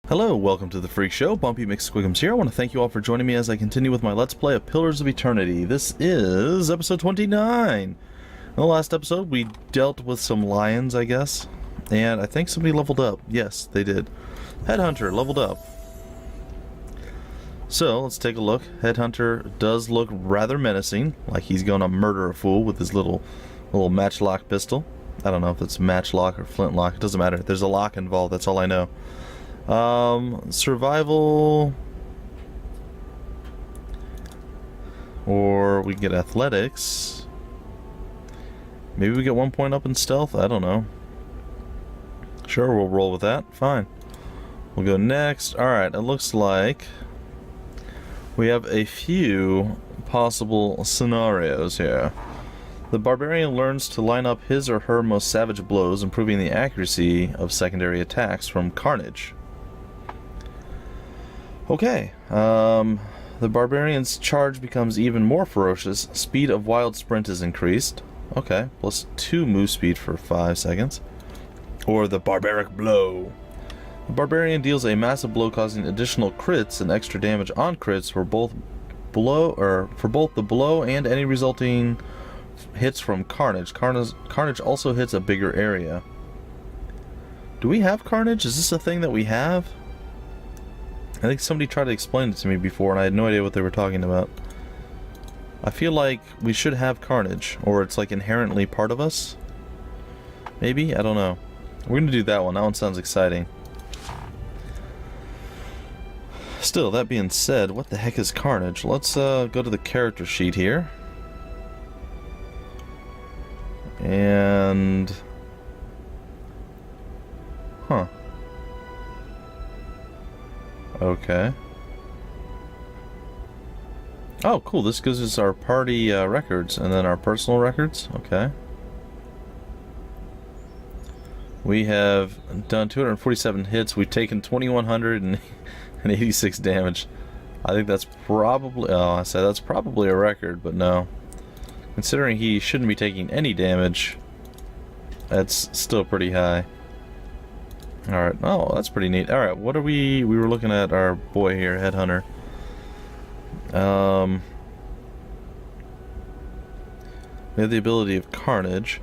Hello, welcome to the Freak Show. Bumpy McSquigums here. I want to thank you all for joining me as I continue with my Let's Play of Pillars of Eternity. This is episode 29. In the last episode, we dealt with some lions, I guess. And I think somebody leveled up. Yes, they did. Headhunter leveled up. So, let's take a look. Headhunter does look rather menacing, like he's going to murder a fool with his little matchlock pistol. I don't know if it's matchlock or flintlock. It doesn't matter. There's a lock involved. That's all I know. Survival, or we can get athletics. Maybe we get 1 point up in stealth. I don't know. Sure, we'll roll with that. Fine. We'll go next. Alright, it looks like we have a few possible scenarios here. The barbarian learns to line up his or her most savage blows, improving the accuracy of secondary attacks from carnage. Okay, the barbarian's charge becomes even more ferocious. Speed of wild sprint is increased. Okay, plus 2 move speed for 5 seconds. Or the barbaric blow. The barbarian deals a massive blow, causing additional crits and extra damage on crits for both the blow and any resulting hits from carnage. Carnage also hits a bigger area. Do we have carnage? Is this a thing that we have? I think somebody tried to explain it to me before and I had no idea what they were talking about. I feel like we should have carnage, or it's like inherently part of us. Maybe? I don't know. We're gonna do that one. That one sounds exciting. Still, that being said, what the heck is carnage? Let's go to the character sheet here. And... huh. Okay. Oh, cool. This gives us our party records and then our personal records. Okay. We have done 247 hits. We've taken 2,186 damage. I think that's probably... oh, I said that's probably a record, but no. Considering he shouldn't be taking any damage, that's still pretty high. Alright, oh, that's pretty neat. Alright, what are we were looking at our boy here, Headhunter. We have the ability of Carnage.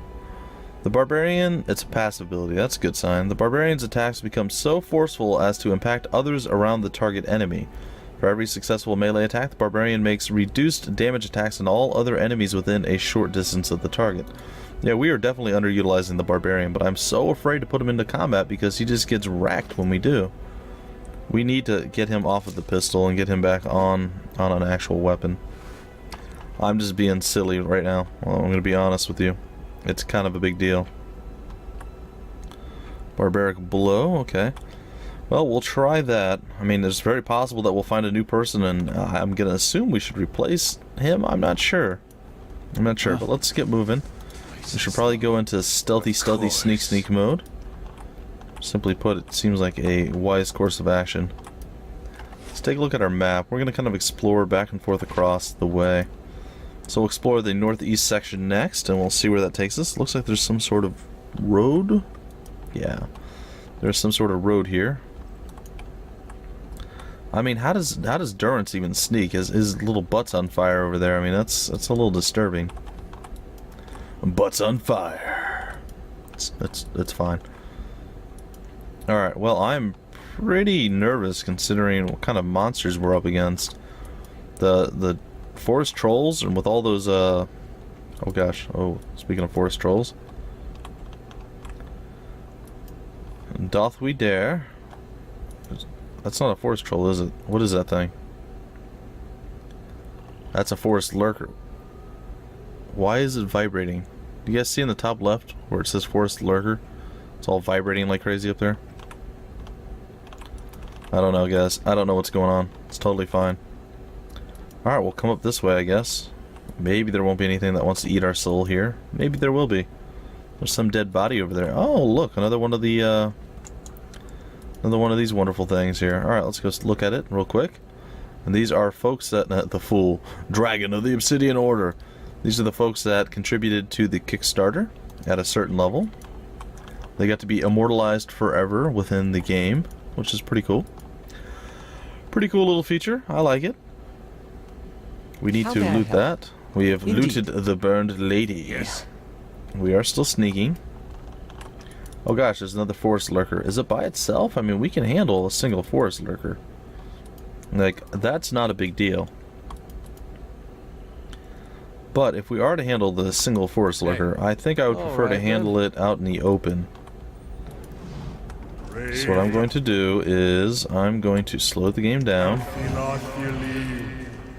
The Barbarian, it's a passive ability, that's a good sign. The Barbarian's attacks become so forceful as to impact others around the target enemy. For every successful melee attack, the Barbarian makes reduced damage attacks on all other enemies within a short distance of the target. Yeah, we are definitely underutilizing the Barbarian, but I'm so afraid to put him into combat because he just gets racked when we do. We need to get him off of the pistol and get him back on an actual weapon. I'm just being silly right now. Well, I'm going to be honest with you. It's kind of a big deal. Barbaric blow, okay. Well, we'll try that. I mean, it's very possible that we'll find a new person, and I'm going to assume we should replace him. I'm not sure. But let's get moving. We should probably go into stealthy sneak mode. Simply put, it seems like a wise course of action. Let's take a look at our map. We're going to kind of explore back and forth across the way. So we'll explore the northeast section next, and we'll see where that takes us. Looks like there's some sort of road. Yeah, there's some sort of road here. I mean, how does Durance even sneak? His little butt's on fire over there. I mean, that's a little disturbing. Butts on fire. It's fine. Alright, well, I'm pretty nervous considering what kind of monsters we're up against. The forest trolls, and with all those oh gosh, speaking of forest trolls. Doth we dare? That's not a forest troll, is it? What is that thing? That's a forest lurker. Why is it vibrating? Do you guys see in the top left where it says forest lurker? It's all vibrating like crazy up there. I don't know, guys. I don't know what's going on. It's totally fine. Alright, we'll come up this way, I guess. Maybe there won't be anything that wants to eat our soul here. Maybe there will be. There's some dead body over there. Oh, look, another one of these wonderful things here. Alright, let's go look at it real quick. And these are folks that... the fool. Dragon of the Obsidian Order. These are the folks that contributed to the Kickstarter at a certain level. They got to be immortalized forever within the game. which is pretty cool. Pretty cool little feature. I like it. We need to loot that. We have looted the burned lady. Yes. We are still sneaking. Oh gosh, there's another forest lurker. Is it by itself? I mean, we can handle a single forest lurker. Like, that's not a big deal. But if we are to handle the single forest lurker, I think I would prefer to handle it out in the open. So what I'm going to do is I'm going to slow the game down.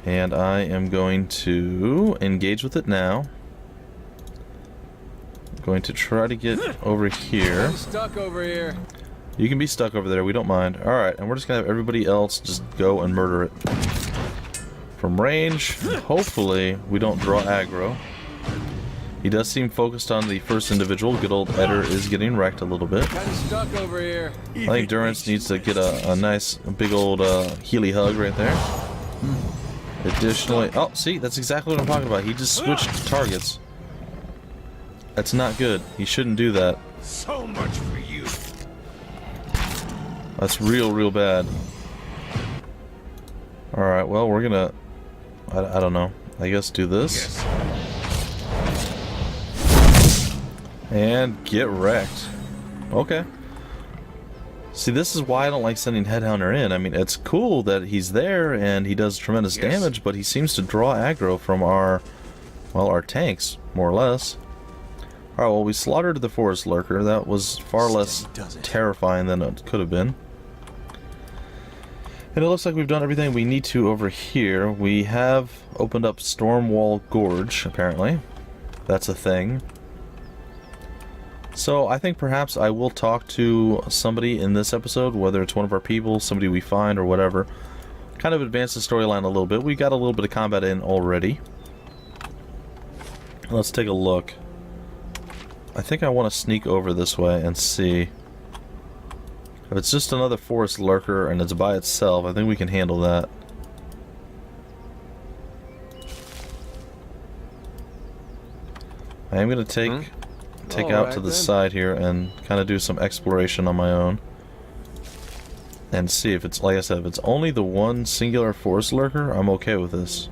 And I am going to engage with it now. I'm going to try to get over here. I'm stuck over here. You can be stuck over there, we don't mind. Alright, and we're just going to have everybody else just go and murder it. From range, hopefully we don't draw aggro. He does seem focused on the first individual. Good old Eder is getting wrecked a little bit. Kind of stuck over here. I think Durance needs to get a nice big old Healy hug right there. Additionally, oh, see, that's exactly what I'm talking about. He just switched targets. That's not good. He shouldn't do that. So much for you. That's real bad. Alright, well, we're gonna... I don't know. I guess do this. Yes. And get wrecked. Okay. See, this is why I don't like sending Headhunter in. I mean, it's cool that he's there and he does tremendous damage, but he seems to draw aggro from our, well, our tanks, more or less. Alright, well, we slaughtered the forest lurker. That was far less terrifying than it could have been. And it looks like we've done everything we need to over here. We have opened up Stormwall Gorge, apparently. That's a thing. So I think perhaps I will talk to somebody in this episode, whether it's one of our people, somebody we find, or whatever. Kind of advance the storyline a little bit. We got a little bit of combat in already. Let's take a look. I think I want to sneak over this way and see. If it's just another forest lurker and it's by itself, I think we can handle that. I am going to take out to the side here and kind of do some exploration on my own. And see if it's, like I said, if it's only the one singular forest lurker, I'm okay with this.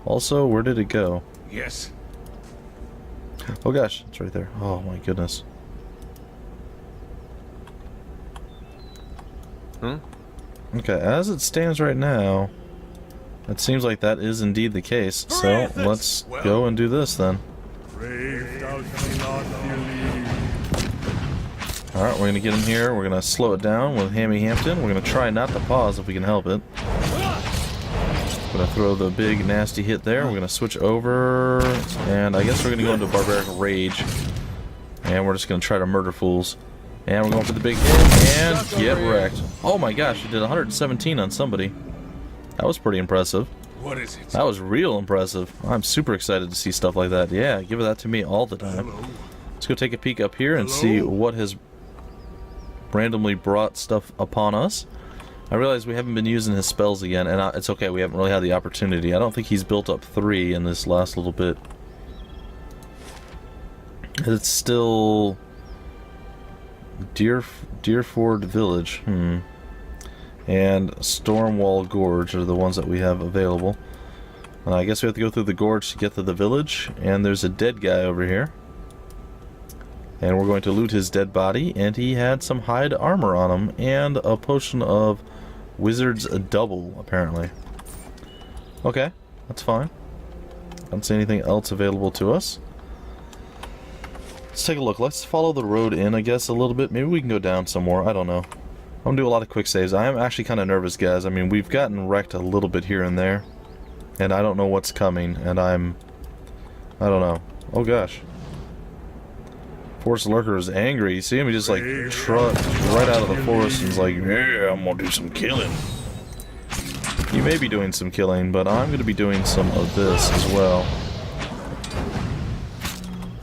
Also, where did it go? Yes. Oh gosh, it's right there. Oh my goodness. Okay, as it stands right now, it seems like that is indeed the case. So let's go and do this then. Alright, we're gonna get him here. We're gonna slow it down with Hammy Hampton. We're gonna try not to pause if we can help it. Gonna throw the big nasty hit there. We're gonna switch over, and I guess we're gonna go into Barbaric Rage. And we're just gonna try to murder fools. And we're going for the big hit, and get wrecked. Oh my gosh, you did 117 on somebody. That was pretty impressive. What is it? That was real impressive. I'm super excited to see stuff like that. Yeah, give that to me all the time. Let's go take a peek up here and see what has randomly brought stuff upon us. I realize we haven't been using his spells again, and it's okay, we haven't really had the opportunity. I don't think he's built up 3 in this last little bit. It's still... Deerford Village, and Stormwall Gorge are the ones that we have available. I guess we have to go through the gorge to get to the village, and there's a dead guy over here. And we're going to loot his dead body, and he had some hide armor on him, and a potion of Wizard's Double, apparently. Okay, that's fine. I don't see anything else available to us. Let's take a look. Let's follow the road in, I guess, a little bit. Maybe we can go down some more. I don't know. I'm going to do a lot of quick saves. I am actually kind of nervous, guys. I mean, we've gotten wrecked a little bit here and there. And I don't know what's coming. And I don't know. Oh, gosh. Forest Lurker is angry. You see him? He just, like, trucked right out of the forest and is like, yeah, I'm going to do some killing. He may be doing some killing, but I'm going to be doing some of this as well.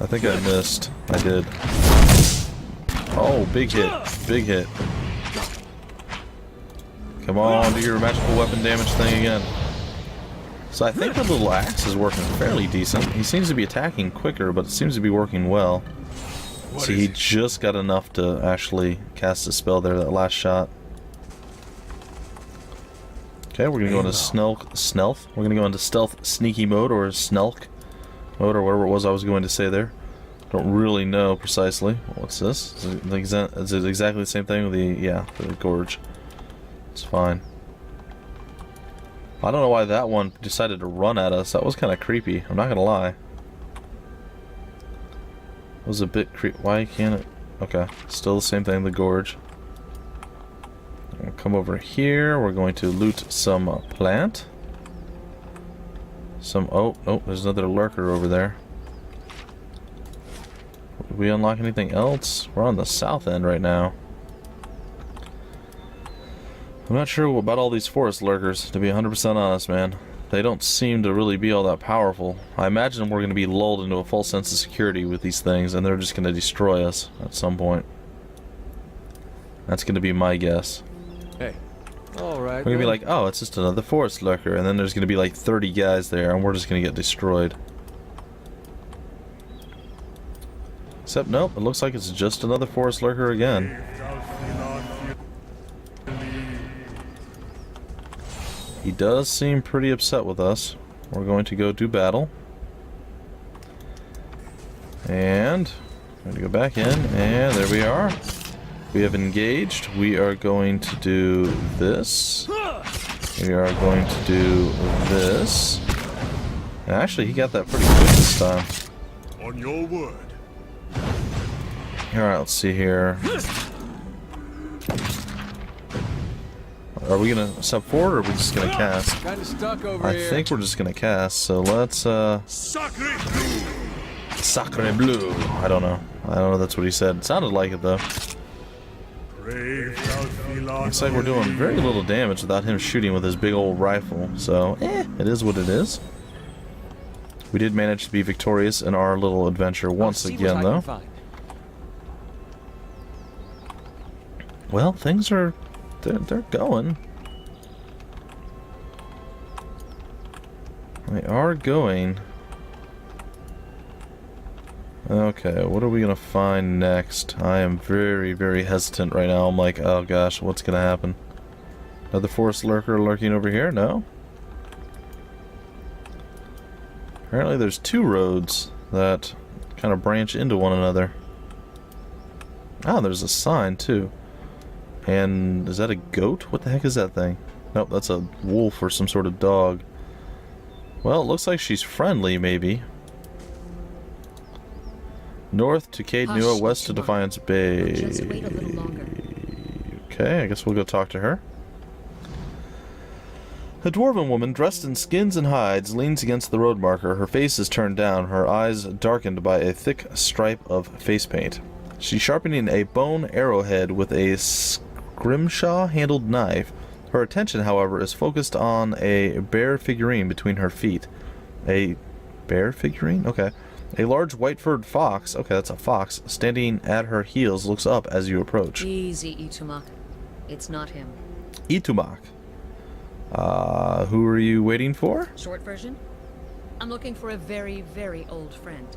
I think I missed. I did. Oh, big hit. Big hit. Come on, do your magical weapon damage thing again. So I think the little axe is working fairly decent. He seems to be attacking quicker, but it seems to be working well. See, he just got enough to actually cast a spell there, that last shot. Okay, we're gonna go into stealth. We're gonna go into stealth sneaky mode, or snelk mode, or whatever it was I was going to say there. Don't really know precisely. What's this? Is it exactly the same thing with the gorge? It's fine. I don't know why that one decided to run at us. That was kind of creepy. I'm not gonna lie. It was a bit creepy. Why can't it? Okay, still the same thing. The gorge. We'll come over here. We're going to loot some plant. Oh, there's another lurker over there. Did we unlock anything else? We're on the south end right now. I'm not sure about all these forest lurkers, to be 100% honest, man. They don't seem to really be all that powerful. I imagine we're going to be lulled into a false sense of security with these things, and they're just going to destroy us at some point. That's going to be my guess. Hey. All right. We're going to be like, oh, it's just another forest lurker, and then there's going to be like 30 guys there, and we're just going to get destroyed. Except, nope, it looks like it's just another forest lurker again. He does seem pretty upset with us. We're going to go do battle. And I'm going to go back in, and there we are. We have engaged. We are going to do this. We are going to do this. And actually, he got that pretty quick this time. On your word. Alright, let's see here. Are we gonna step forward, or are we just gonna cast? Kind of stuck over here. I think we're just gonna cast, so let's, Sacre bleu. Sacre bleu. I don't know. That's what he said. It sounded like it, though. Looks like we're doing very little damage without him shooting with his big old rifle, so, it is what it is. We did manage to be victorious in our little adventure once again, though. Well, things are... They're going. They are going. Okay, what are we gonna find next? I am very, very hesitant right now. I'm like, oh gosh, what's gonna happen? Another forest lurker lurking over here? No? Apparently there's two roads that kind of branch into one another. Ah, there's a sign too. And is that a goat? What the heck is that thing? Nope, that's a wolf or some sort of dog. Well, it looks like she's friendly, maybe. North to Cade Nua, west to Defiance Bay. Just wait a little longer. Okay, I guess we'll go talk to her. A dwarven woman dressed in skins and hides leans against the road marker. Her face is turned down, her eyes darkened by a thick stripe of face paint. She's sharpening a bone arrowhead with a scrimshaw-handled knife. Her attention, however, is focused on a bear figurine between her feet. A bear figurine? Okay. A large white-furred fox, okay, that's a fox, standing at her heels looks up as you approach. Easy, Itumak. It's not him. Itumak. Who are you waiting for? Short version? I'm looking for a very, very old friend.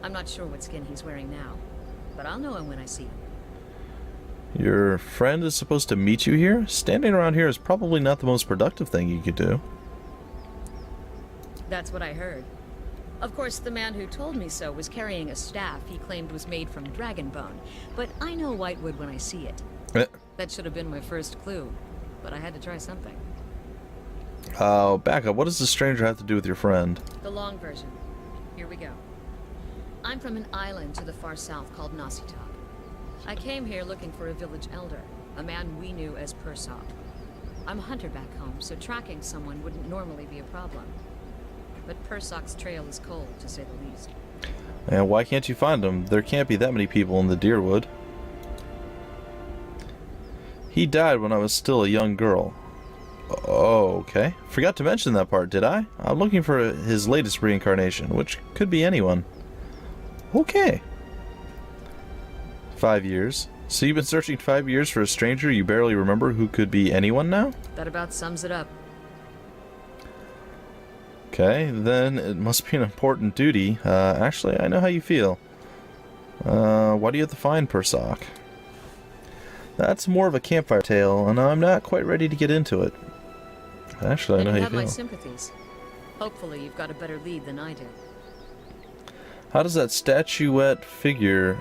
I'm not sure what skin he's wearing now, but I'll know him when I see him. Your friend is supposed to meet you here? Standing around here is probably not the most productive thing you could do. That's what I heard. Of course, the man who told me so was carrying a staff he claimed was made from dragon bone, but I know whitewood when I see it. That should have been my first clue, but I had to try something. Back up. What does the stranger have to do with your friend? The long version. Here we go. I'm from an island to the far south called Nasitok. I came here looking for a village elder, a man we knew as Persok. I'm a hunter back home, so tracking someone wouldn't normally be a problem. But Persok's trail is cold, to say the least. And why can't you find him? There can't be that many people in the Deerwood. He died when I was still a young girl. Oh, okay. Forgot to mention that part, did I? I'm looking for his latest reincarnation, which could be anyone. Okay. 5 years. So you've been searching 5 years for a stranger you barely remember who could be anyone now? That about sums it up. Okay, then it must be an important duty. Actually, I know how you feel. Why do you have to find Persok? That's more of a campfire tale, and I'm not quite ready to get into it. Actually, I know Then how you you have my feel. sympathies. Hopefully you've got a better lead than I do. How does that statuette figure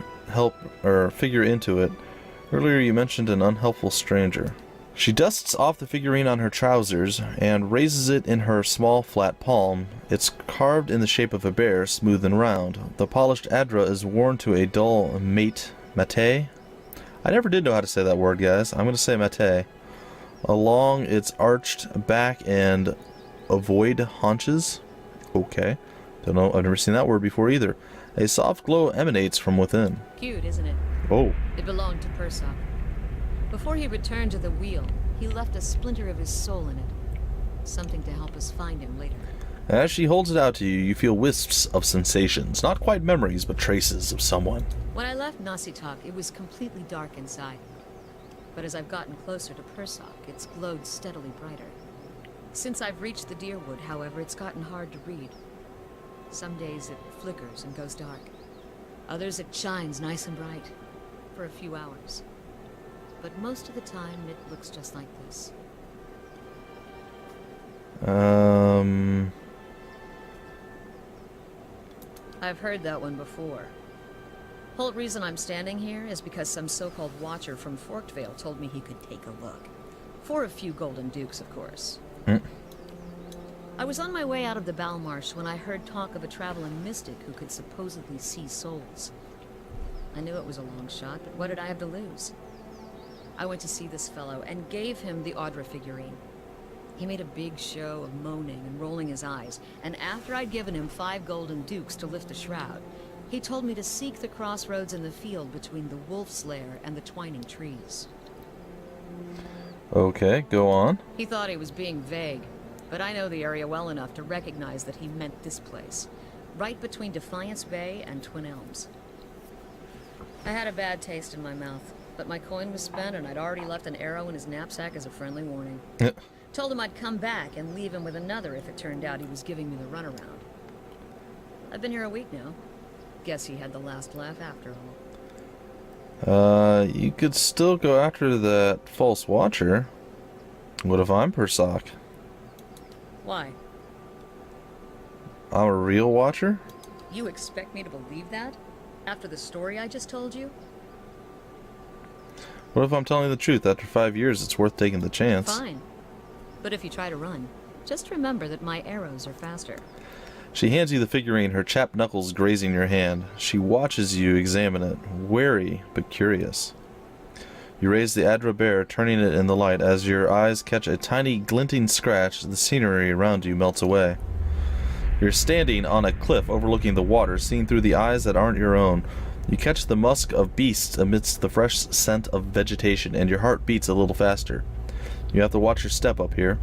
figure into it? Earlier you mentioned an unhelpful stranger. She dusts off the figurine on her trousers and raises it in her small flat palm. It's carved in the shape of a bear, smooth and round. The polished adra is worn to a dull mate. I never did know how to say that word, guys. I'm going to say mate. Along its arched back and ovoid haunches. Okay. Don't know. I've never seen that word before either. A soft glow emanates from within. Cute, isn't it? Oh. It belonged to Persok. Before he returned to the wheel, he left a splinter of his soul in it. Something to help us find him later. As she holds it out to you, you feel wisps of sensations. Not quite memories, but traces of someone. When I left Nasitok, it was completely dark inside. But as I've gotten closer to Persok, it's glowed steadily brighter. Since I've reached the Deerwood, however, it's gotten hard to read. Some days it flickers and goes dark. Others it shines nice and bright. For a few hours. But most of the time, it looks just like this. I've heard that one before. Whole reason I'm standing here is because some so-called watcher from Forkvale told me he could take a look. For a few golden dukes, of course. I was on my way out of the Balmarsh when I heard talk of a traveling mystic who could supposedly see souls. I knew it was a long shot, but what did I have to lose? I went to see this fellow and gave him the Audra figurine. He made a big show of moaning and rolling his eyes, and after I'd given him 5 golden dukes to lift the shroud, he told me to seek the crossroads in the field between the Wolf's Lair and the twining trees. Okay, go on. He thought he was being vague, but I know the area well enough to recognize that he meant this place, right between Defiance Bay and Twin Elms. I had a bad taste in my mouth, but my coin was spent and I'd already left an arrow in his knapsack as a friendly warning. Told him I'd come back and leave him with another if it turned out he was giving me the runaround. I've been here a week now. Guess he had the last laugh after all. You could still go after that false watcher. What if I'm Persok? Why? I'm a real watcher? You expect me to believe that? After the story I just told you? What if I'm telling the truth? After 5 years, it's worth taking the chance. Fine. But if you try to run, just remember that my arrows are faster. She hands you the figurine, her chapped knuckles grazing your hand. She watches you examine it, wary but curious. You raise the Adra bear, turning it in the light. As your eyes catch a tiny glinting scratch, the scenery around you melts away. You're standing on a cliff overlooking the water, seeing through the eyes that aren't your own. You catch the musk of beasts amidst the fresh scent of vegetation, and your heart beats a little faster. You have to watch your step up here.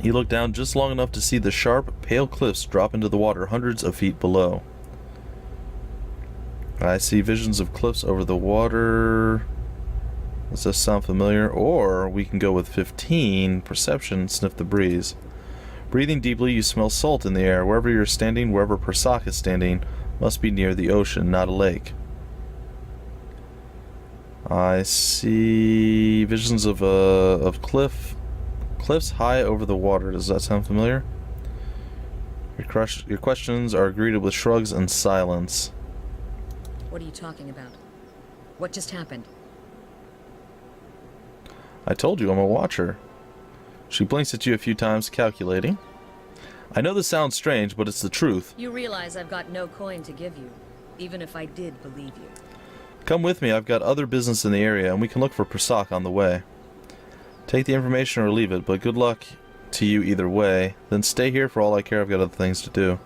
You look down just long enough to see the sharp, pale cliffs drop into the water hundreds of feet below. I see visions of cliffs over the water. Does this sound familiar? Or we can go with 15, perception, sniff the breeze. Breathing deeply, you smell salt in the air. Wherever you're standing, wherever Persok is standing, must be near the ocean, not a lake. I see visions of cliffs high over the water. Does that sound familiar? Your questions are greeted with shrugs and silence. What are you talking about? What just happened? I told you I'm a watcher. She blinks at you a few times, calculating. I know this sounds strange, but it's the truth. You realize I've got no coin to give you, even if I did believe you. Come with me, I've got other business in the area, and we can look for Persok on the way. Take the information or leave it, but good luck to you either way. Then stay here for all I care, I've got other things to do.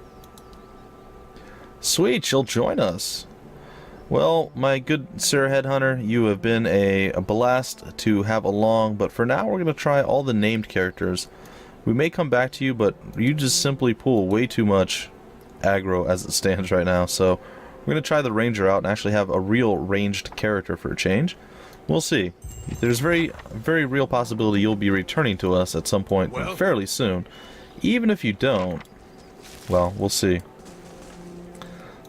Sweet, she'll join us. Well, my good Sir Headhunter, you have been a blast to have along, but for now we're going to try all the named characters. We may come back to you, but you just simply pull way too much aggro as it stands right now, so we're going to try the Ranger out and actually have a real ranged character for a change. We'll see. There's very real possibility you'll be returning to us at some point fairly soon. Even if you don't, well, we'll see.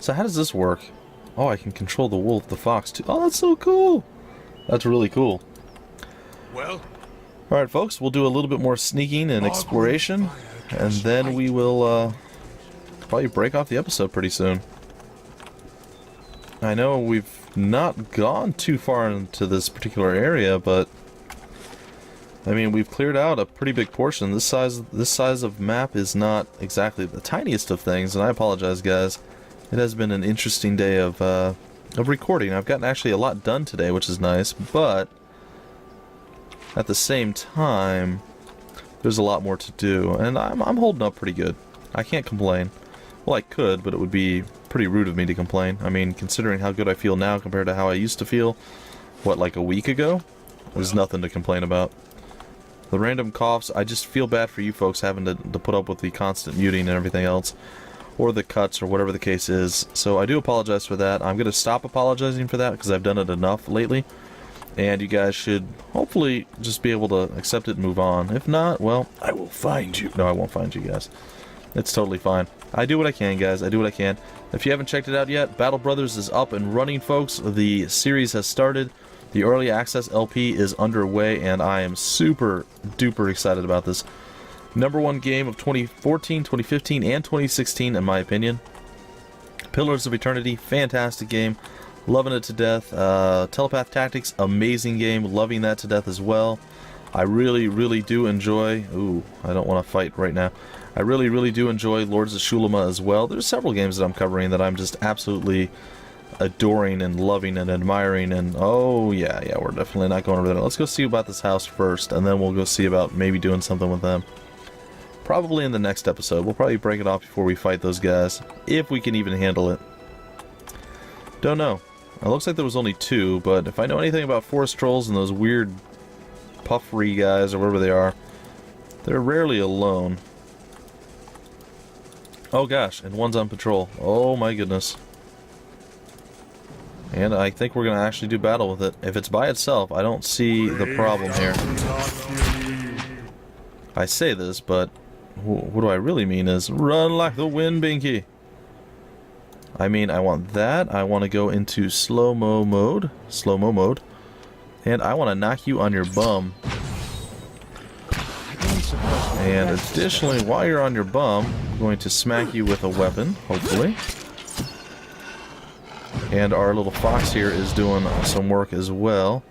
So how does this work? Oh, I can control the wolf, the fox, too. Oh, that's so cool! That's really cool. Well? Alright, folks, we'll do a little bit more sneaking and exploration, and then we will probably break off the episode pretty soon. I know we've not gone too far into this particular area, but I mean, we've cleared out a pretty big portion. This size of map is not exactly the tiniest of things, and I apologize, guys. It has been an interesting day of recording. I've gotten actually a lot done today, which is nice, but at the same time, there's a lot more to do, and I'm holding up pretty good. I can't complain. Well, I could, but it would be pretty rude of me to complain. I mean, considering how good I feel now compared to how I used to feel, what, like a week ago? There's nothing to complain about. The random coughs, I just feel bad for you folks having to put up with the constant muting and everything else, or the cuts, or whatever the case is. So I do apologize for that. I'm going to stop apologizing for that because I've done it enough lately. And you guys should hopefully just be able to accept it and move on. If not, well, I will find you. No, I won't find you guys. It's totally fine. I do what I can, guys. I do what I can. If you haven't checked it out yet, Battle Brothers is up and running, folks. The series has started. The Early Access LP is underway, and I am super duper excited about this. #1 game of 2014, 2015, and 2016, in my opinion. Pillars of Eternity, fantastic game. Loving it to death. Telepath Tactics, amazing game. Loving that to death as well. I really, really do enjoy... Ooh, I don't want to fight right now. I really, really do enjoy Lords of Shulama as well. There's several games that I'm covering that I'm just absolutely adoring and loving and admiring. And oh, yeah, we're definitely not going over there. Let's go see about this house first, and then we'll go see about maybe doing something with them. Probably in the next episode. We'll probably break it off before we fight those guys, if we can even handle it. Don't know. It looks like there was only 2, but if I know anything about forest trolls and those weird puffery guys or whatever they are, they're rarely alone. Oh gosh, and one's on patrol. Oh my goodness. And I think we're going to actually do battle with it. If it's by itself, I don't see the problem here. I say this, but what do I really mean is run like the wind, Binky. I mean, I want that. I want to go into slow-mo mode. Slow-mo mode. And I want to knock you on your bum. And additionally, while you're on your bum, I'm going to smack you with a weapon, hopefully. And our little fox here is doing some work as well.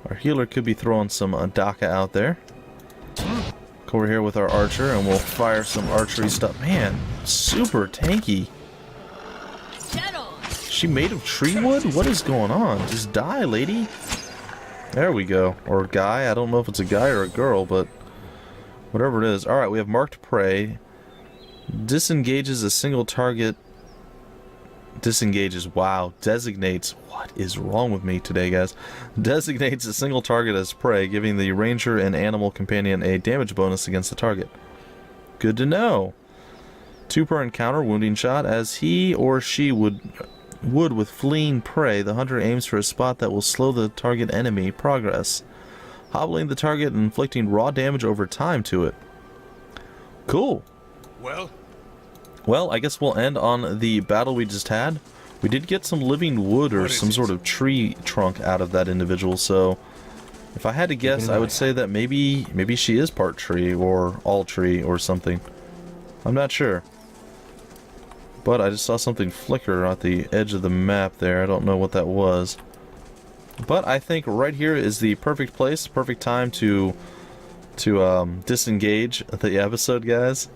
Our healer could be throwing some Daka out there. Go over here with our archer, and we'll fire some archery stuff. Man, super tanky. She made of tree wood? What is going on? Just die, lady. There we go. Or guy. I don't know if it's a guy or a girl, but whatever it is. Alright, we have marked prey. Disengages a single target. Disengages. Wow. Designates. What is wrong with me today, guys? Designates a single target as prey, giving the ranger and animal companion a damage bonus against the target. Good to know. 2 per encounter, wounding shot. As he or she would with fleeing prey, the hunter aims for a spot that will slow the target enemy progress, hobbling the target and inflicting raw damage over time to it. Cool. Well, I guess we'll end on the battle we just had. We did get some living wood or some sort of tree trunk out of that individual, so if I had to guess, I would say that maybe she is part tree or all tree or something. I'm not sure. But I just saw something flicker at the edge of the map there. I don't know what that was. But I think right here is the perfect place, perfect time to disengage the episode, guys.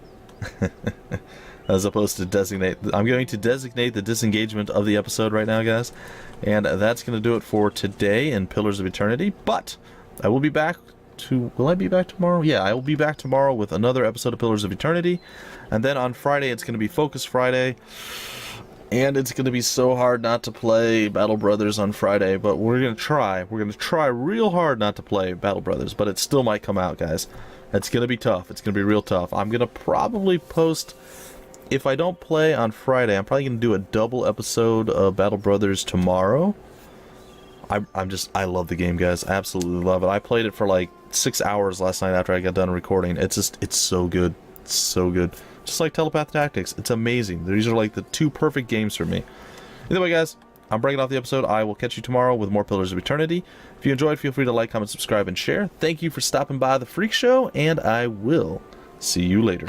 As opposed to designate. I'm going to designate the disengagement of the episode right now, guys. And that's going to do it for today in Pillars of Eternity. But I will be back to... Will I be back tomorrow? Yeah, I will be back tomorrow with another episode of Pillars of Eternity. And then on Friday, it's going to be Focus Friday. And it's going to be so hard not to play Battle Brothers on Friday. But we're going to try. We're going to try real hard not to play Battle Brothers. But it still might come out, guys. It's going to be tough. It's going to be real tough. I'm going to probably post... If I don't play on Friday, I'm probably going to do a double episode of Battle Brothers tomorrow. I love the game, guys. I absolutely love it. I played it for like 6 hours last night after I got done recording. It's so good. It's so good. Just like Telepath Tactics. It's amazing. These are like the 2 perfect games for me. Either way, guys, I'm breaking off the episode. I will catch you tomorrow with more Pillars of Eternity. If you enjoyed, feel free to like, comment, subscribe, and share. Thank you for stopping by the Freak Show, and I will see you later.